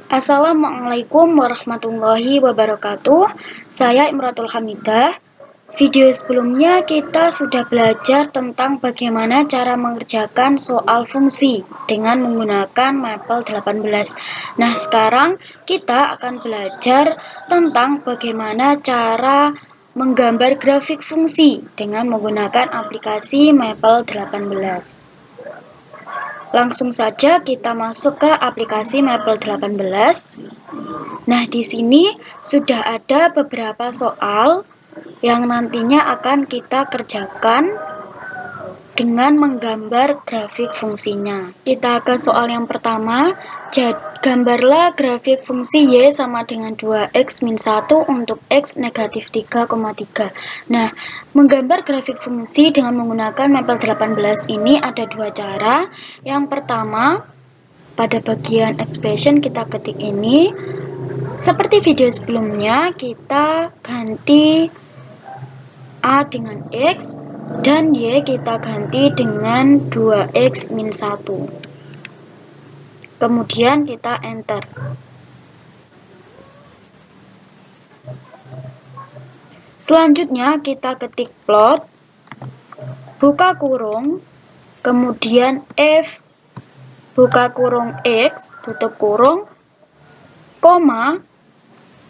Assalamualaikum warahmatullahi wabarakatuh. Saya Imratul Hamidah. Video sebelumnya kita sudah belajar tentang bagaimana cara mengerjakan soal fungsi dengan menggunakan Maple 18. Nah, sekarang kita akan belajar tentang bagaimana cara menggambar grafik fungsi dengan menggunakan aplikasi Maple 18. Langsung saja kita masuk ke aplikasi Maple 18. Nah, di sini sudah ada beberapa soal yang nantinya akan kita kerjakan dengan menggambar grafik fungsinya. Kita ke soal yang pertama. Gambarlah grafik fungsi Y sama dengan 2x min 1 untuk x negatif 3,3. Nah, menggambar grafik fungsi dengan menggunakan Maple 18 ini ada dua cara. Yang pertama, pada bagian expression kita ketik ini. Seperti video sebelumnya, kita ganti A dengan X dan Y kita ganti dengan 2X min 1. Kemudian kita enter. Selanjutnya kita ketik plot, buka kurung, kemudian F, buka kurung X, tutup kurung, koma,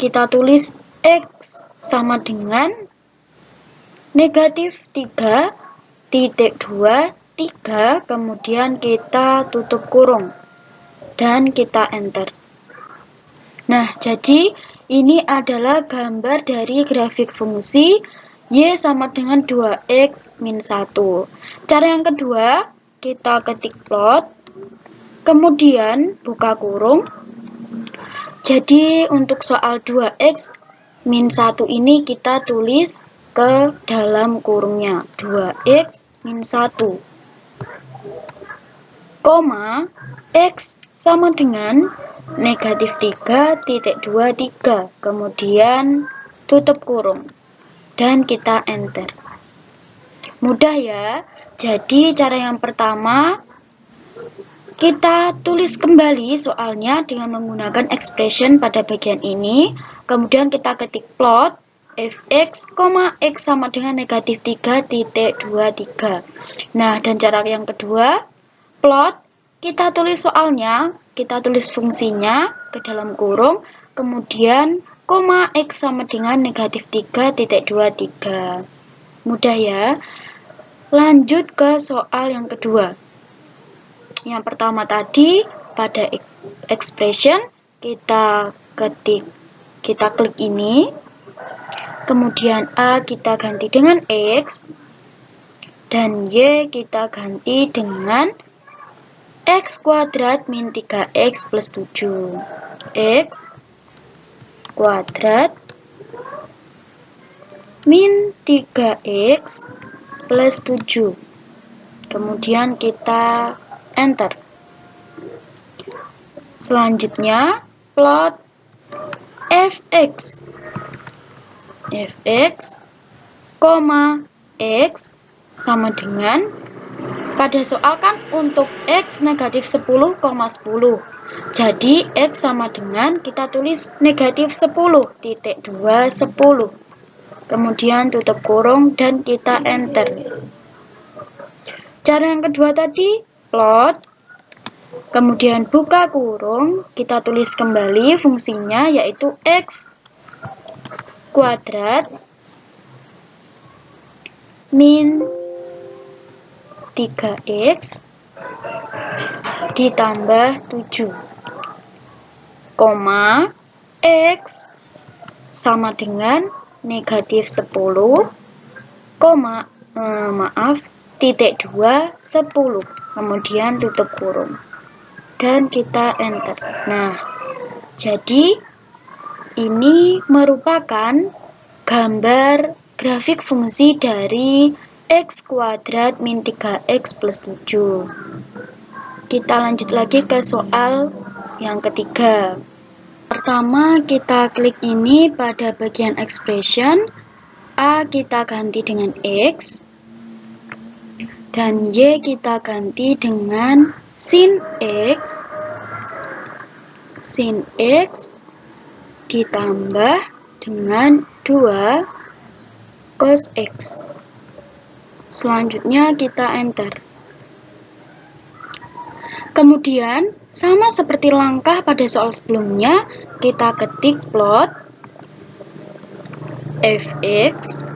kita tulis X sama dengan negatif 3,2, 3, kemudian kita tutup kurung dan kita enter. Nah, jadi ini adalah gambar dari grafik fungsi Y sama dengan 2X min 1. Cara yang kedua, kita ketik plot, kemudian buka kurung. Jadi untuk soal 2X min 1 ini kita tulis ke dalam kurungnya 2x min 1, koma x sama dengan negatif 3,23, kemudian tutup kurung dan kita enter. Mudah ya. Jadi cara yang pertama, kita tulis kembali soalnya dengan menggunakan expression pada bagian ini, kemudian kita ketik plot fx, x sama dengan negatif 3,23. Nah, dan cara yang kedua, plot, kita tulis soalnya, kita tulis fungsinya ke dalam kurung, kemudian koma x sama dengan negatif 3,23. Mudah ya. Lanjut ke soal yang kedua. Yang pertama tadi, pada expression, kita klik ini. Kemudian A kita ganti dengan X, dan Y kita ganti dengan X kuadrat min 3X plus 7. X kuadrat min 3X plus 7. Kemudian kita enter. Selanjutnya, plot fx. Fx, x sama dengan, pada soal kan untuk x negatif 10,10. Jadi x sama dengan, kita tulis negatif 10,2, 10. Kemudian tutup kurung dan kita enter. Cara yang kedua tadi, plot, kemudian buka kurung, kita tulis kembali fungsinya yaitu x kuadrat min 3x ditambah 7, koma x sama dengan negatif 10, titik 2, 10. Kemudian tutup kurung dan kita enter. Nah, jadi ini merupakan gambar grafik fungsi dari x kuadrat min 3x plus 7. Kita lanjut lagi ke soal yang ketiga. Pertama, kita klik ini pada bagian expression. A kita ganti dengan X, dan Y kita ganti dengan sin X ditambah dengan 2 cos X. Selanjutnya kita enter. Kemudian, sama seperti langkah pada soal sebelumnya, kita ketik plot fx,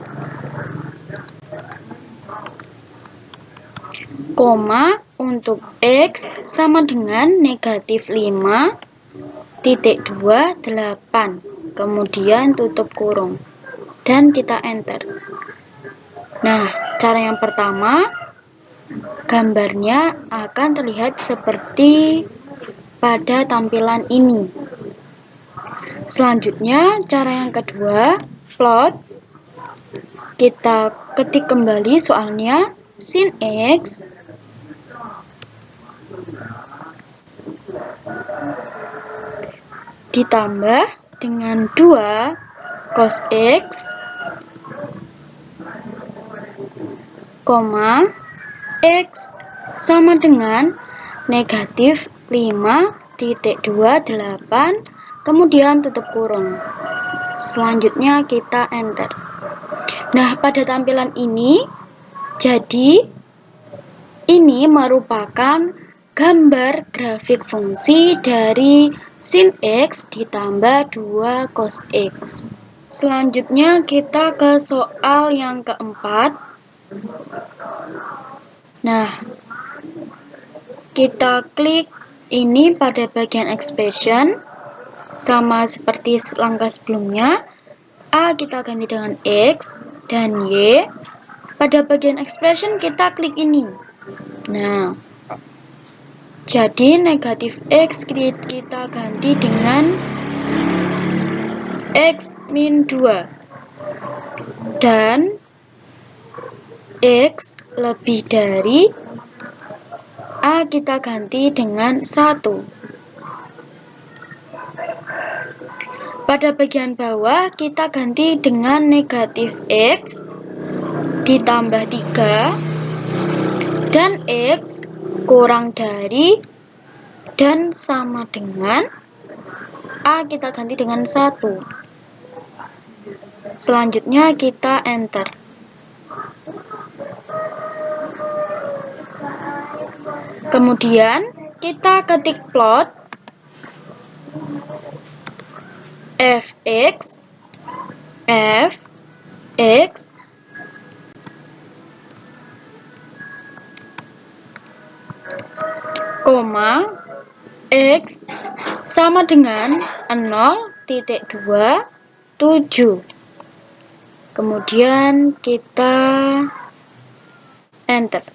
koma untuk X sama dengan negatif 5,28, kemudian tutup kurung, dan kita enter. Nah, cara yang pertama, gambarnya akan terlihat seperti pada tampilan ini. Selanjutnya, cara yang kedua, plot. Kita ketik kembali soalnya, sin X ditambah dengan 2 cos X, koma X sama dengan negatif 5,28, kemudian tutup kurung. Selanjutnya kita enter. Nah, pada tampilan ini, jadi ini merupakan gambar grafik fungsi dari sin X ditambah 2 cos X. Selanjutnya kita ke soal yang keempat. Nah, kita klik ini pada bagian expression, sama seperti langkah sebelumnya. A kita ganti dengan X dan Y. Pada bagian expression kita klik ini. Nah, jadi negatif X kita ganti dengan X min 2. Dan X lebih dari A kita ganti dengan 1. Pada bagian bawah kita ganti dengan negatif X ditambah 3 dan X kurang dari dan sama dengan A kita ganti dengan 1. Selanjutnya kita enter. Kemudian kita ketik plot fx koma X sama dengan 0,27. Kemudian kita enter.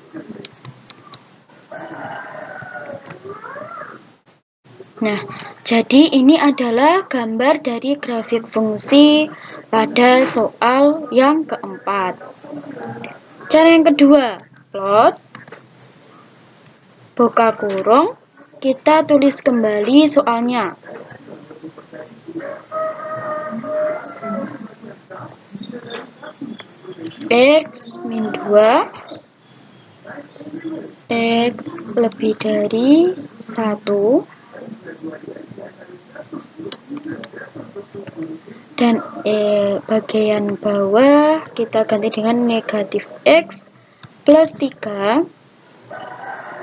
Nah, jadi ini adalah gambar dari grafik fungsi pada soal yang keempat. Cara yang kedua, plot, buka kurung, kita tulis kembali soalnya. X min 2, X lebih dari 1, dan bagian bawah kita ganti dengan negatif X plus 3,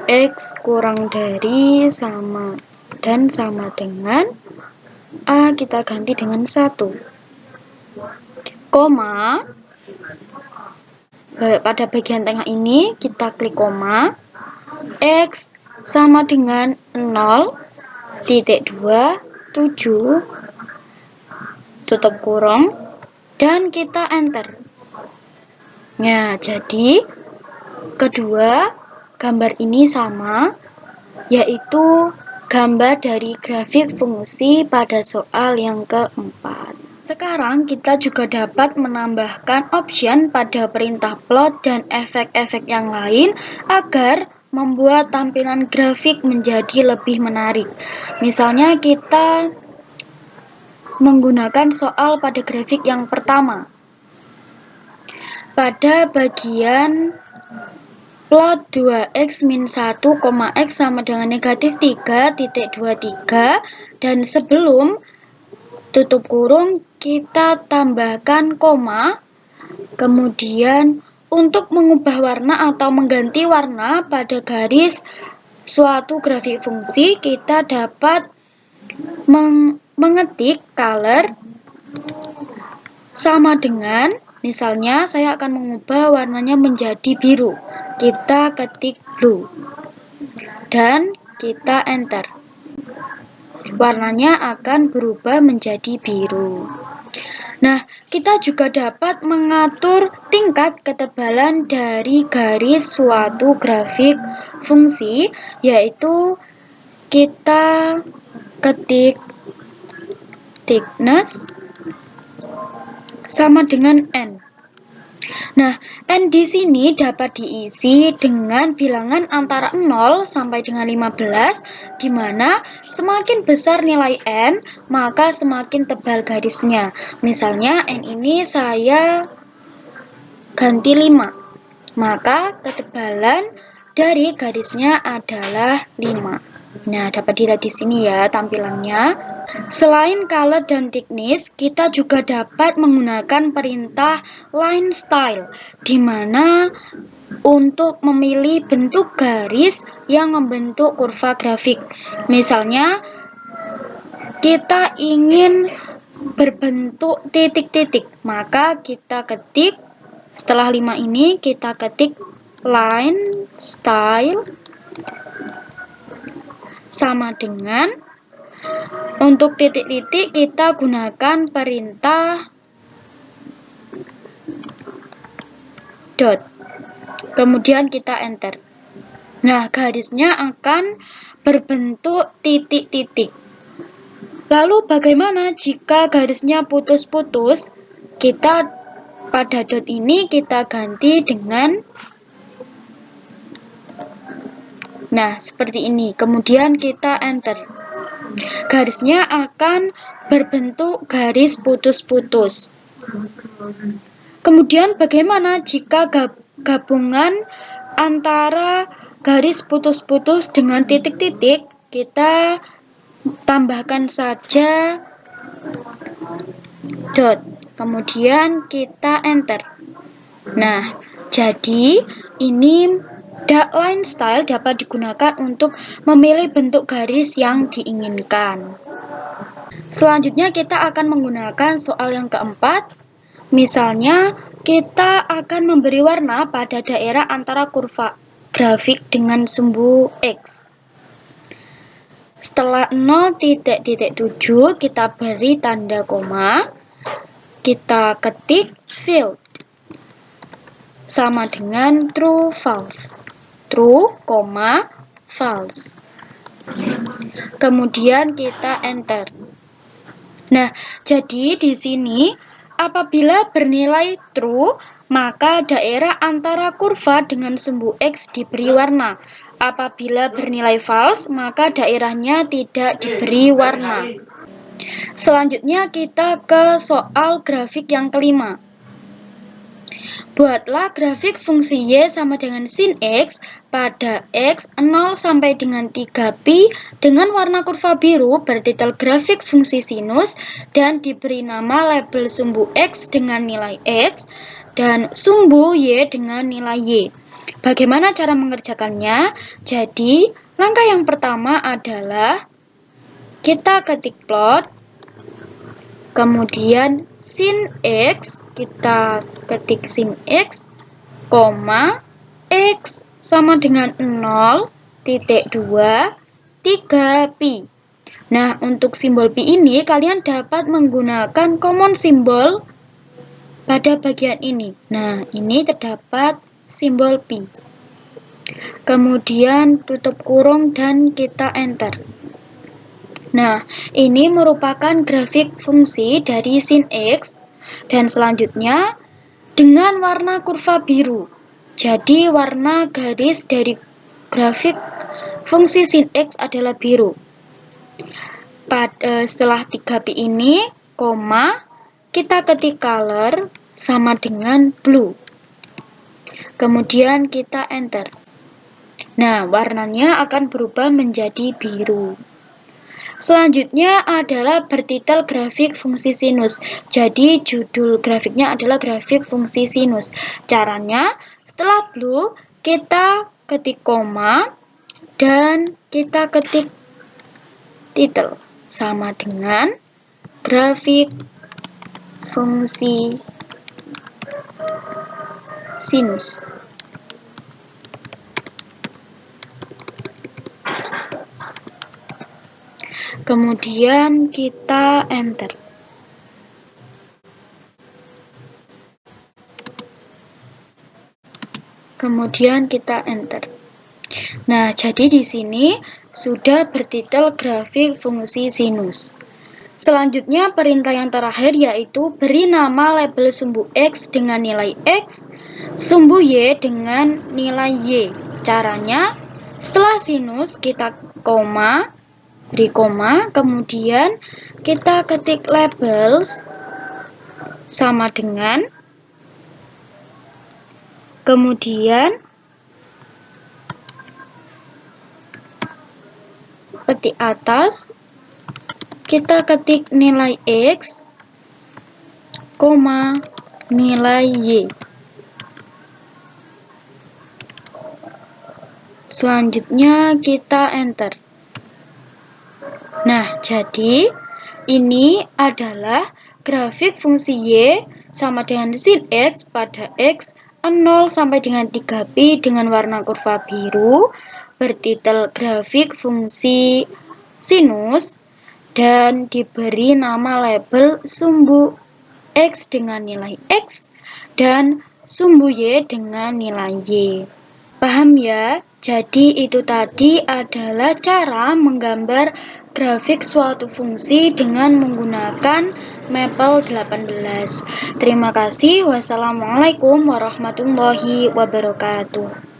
X kurang dari sama dan sama dengan A kita ganti dengan 1, koma, pada bagian tengah ini kita klik koma, X sama dengan 0,27, tutup kurung, dan kita enter. Nah, jadi kedua gambar ini sama, yaitu gambar dari grafik fungsi pada soal yang keempat. Sekarang kita juga dapat menambahkan option pada perintah plot dan efek-efek yang lain agar membuat tampilan grafik menjadi lebih menarik. Misalnya kita menggunakan soal pada grafik yang pertama. Pada bagian plot 2x min 1, x sama dengan negatif 3,23, dan sebelum tutup kurung kita tambahkan koma. Kemudian untuk mengubah warna atau mengganti warna pada garis suatu grafik fungsi, kita dapat mengetik color sama dengan, misalnya saya akan mengubah warnanya menjadi biru. Kita ketik blue dan kita enter. Warnanya akan berubah menjadi biru. Nah, kita juga dapat mengatur tingkat ketebalan dari garis suatu grafik fungsi, yaitu kita ketik thickness sama dengan N. Nah, N di sini dapat diisi dengan bilangan antara 0 sampai dengan 15, di mana semakin besar nilai N, maka semakin tebal garisnya. Misalnya N ini saya ganti 5, maka ketebalan dari garisnya adalah 5. Nah, dapat dilihat di sini ya tampilannya. Selain color dan thickness, kita juga dapat menggunakan perintah line style, di mana untuk memilih bentuk garis yang membentuk kurva grafik. Misalnya, kita ingin berbentuk titik-titik, maka kita ketik, setelah 5 ini kita ketik line style sama dengan, untuk titik-titik kita gunakan perintah dot. Kemudian kita enter. Nah, garisnya akan berbentuk titik-titik. Lalu bagaimana jika garisnya putus-putus? Kita pada dot ini kita ganti dengan, nah, seperti ini. Kemudian kita enter. Garisnya akan berbentuk garis putus-putus. Kemudian bagaimana jika gabungan antara garis putus-putus dengan titik-titik? Kita tambahkan saja dot. Kemudian kita enter. Nah, jadi ini line style dapat digunakan untuk memilih bentuk garis yang diinginkan. Selanjutnya kita akan menggunakan soal yang keempat. Misalnya, kita akan memberi warna pada daerah antara kurva grafik dengan sumbu X. Setelah 0,7 kita beri tanda koma. Kita ketik field sama dengan true false. True, false. Kemudian kita enter. Nah, jadi di sini apabila bernilai true, maka daerah antara kurva dengan sumbu X diberi warna. Apabila bernilai false, maka daerahnya tidak diberi warna. Selanjutnya kita ke soal grafik yang kelima. Buatlah grafik fungsi Y sama dengan sin X pada X 0 sampai dengan 3pi dengan warna kurva biru bertitel grafik fungsi sinus dan diberi nama label sumbu X dengan nilai X dan sumbu Y dengan nilai Y. Bagaimana cara mengerjakannya? Jadi, langkah yang pertama adalah kita ketik plot, kemudian sin X, kita ketik sin X, X sama dengan 0,2, 3pi. Nah, untuk simbol pi ini kalian dapat menggunakan common simbol pada bagian ini. Nah, ini terdapat simbol pi. Kemudian tutup kurung dan kita enter. Nah, ini merupakan grafik fungsi dari sin X dan selanjutnya dengan warna kurva biru. Jadi warna garis dari grafik fungsi sin X adalah biru. Setelah 3pi ini, kita ketik color sama dengan blue. Kemudian kita enter. Nah, warnanya akan berubah menjadi biru. Selanjutnya adalah bertitel grafik fungsi sinus. Jadi judul grafiknya adalah grafik fungsi sinus. Caranya, setelah blue, kita ketik koma dan kita ketik titel. Sama dengan grafik fungsi sinus. Kemudian kita enter. Nah, jadi di sini sudah bertitel grafik fungsi sinus. Selanjutnya perintah yang terakhir yaitu beri nama label sumbu X dengan nilai X, sumbu Y dengan nilai Y. Caranya, setelah sinus kita beri koma, kemudian kita ketik labels sama dengan, kemudian petik atas, kita ketik nilai X, nilai Y. Selanjutnya kita enter. Nah, jadi ini adalah grafik fungsi Y sama dengan sin X pada X 0 sampai dengan 3pi dengan warna kurva biru, bertitel grafik fungsi sinus, dan diberi nama label sumbu X dengan nilai X dan sumbu Y dengan nilai Y. Paham ya? Jadi itu tadi adalah cara menggambar grafik suatu fungsi dengan menggunakan Maple 18. Terima kasih. Wassalamualaikum warahmatullahi wabarakatuh.